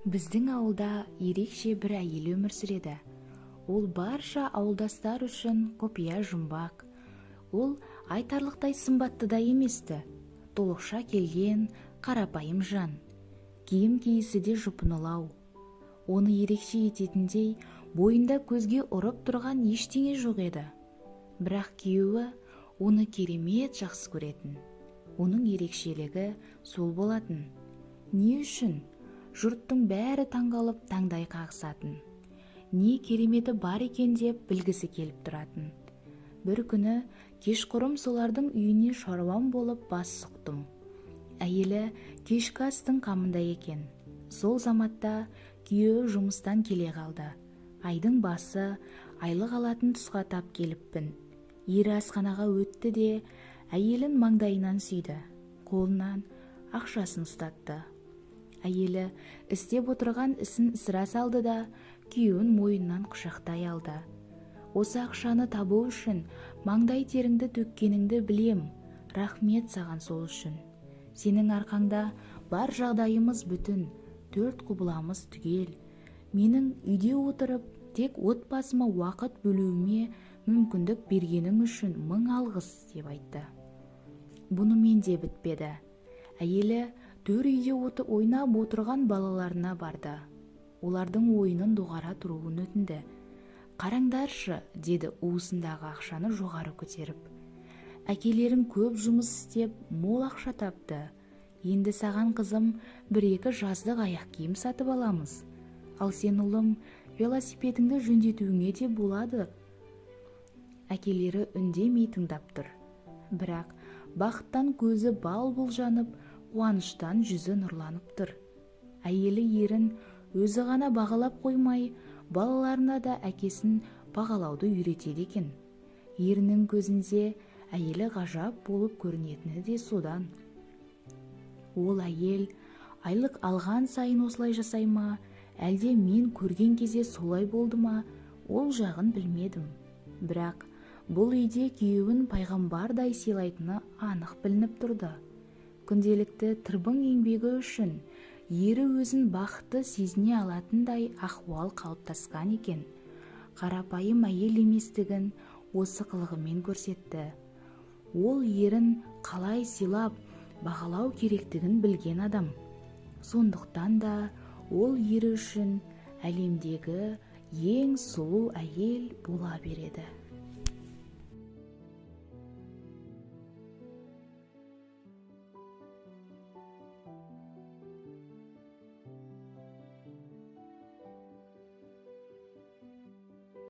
Біздің ауылда ерекше бір әйел өмір сүреді. Ол барша ауылдастар үшін құпия жұмбақ. Ол айтарлықтай сымбатты да еместі. Толықша келген қарапайым жан. Киім киісі де жұпынылау. Оны ерекше ететіндей бойында көзге ұрып тұрған ештеңе жоқ еді. Бірақ күйеуі оны керемет жақсы көретін. Оның ерекшелігі сол болатын. Не үшін? Жұрттың бәрі таңғалып таңдай қағысатын. Не кереметі бар екен деп білгісі келіп тұратын. Бір күні кешқұрым солардың үйіне шаруам болып бас сұқтым. Әйелі кешкі астың қамында екен. Сол заматта күйеуі жұмыстан келе қалды. Айдың басы, айлық алатын тұсқа тап келіппін. Ері асханаға өтті де әйелін маңдайынан сүйді. Қолынан ақшасын ұстатты. Әйелі істеп отырған ісін ысыра салды да күйеуін мойнынан құшақтай алды. Осы ақшаны табу үшін маңдай теріңді төккеніңді білем. Рахмет саған сол үшін. Сенің арқаңда бар жағдайымыз бүтін, 4 құбыламыз түгел. Менің үйде отырып тек отбасыма уақыт бөлуіме мүмкіндік бергенің үшін мың алғыс деп айтты. Бұнымен де бітпеді. Әйелі төр үйде ойнап отырған балаларына барды. Олардың ойынын доғара тұруын өтінді. Қараңдаршы, деді уысындағы ақшаны жоғары көтеріп. Әкелерің көп жұмыс істеп, мол ақша тапты. Енді саған қызым 1-2 жаздық аяқ киім сатып аламыз. Ал сен ұлым, велосипедіңді жөндетуіңе де болады. Әкелері үндемей тыңдап тұр. Бірақ бақыттан көзі бал-бұл жанып, қуаныштан жүзі нұрланып тұр. Әйелі ерін өзі ғана бағалап қоймай, балаларына да әкесін бағалауды үйретеді екен. Ерінің көзінде әйелі ғажап болып көрінетіні де содан. Ол әйел айлық алған сайын осылай жасай ма, әлде мен көрген кезде солай болды ма, ол жағын білмедім. Бірақ бұл үйде күйеуін пайғамбардай сыйлайтыны анық білініп тұрды. Күнделікті тырбың еңбегі үшін ері өзін бақытты сезіне алатындай ахуал қалыптасқан екен. Қарапайым әйел еместігін осы қылығымен көрсетті. Ол ерін қалай сыйлап, бағалау керектігін білген адам. Сондықтан да ол ері үшін әлемдегі ең сұлу әйел бола береді.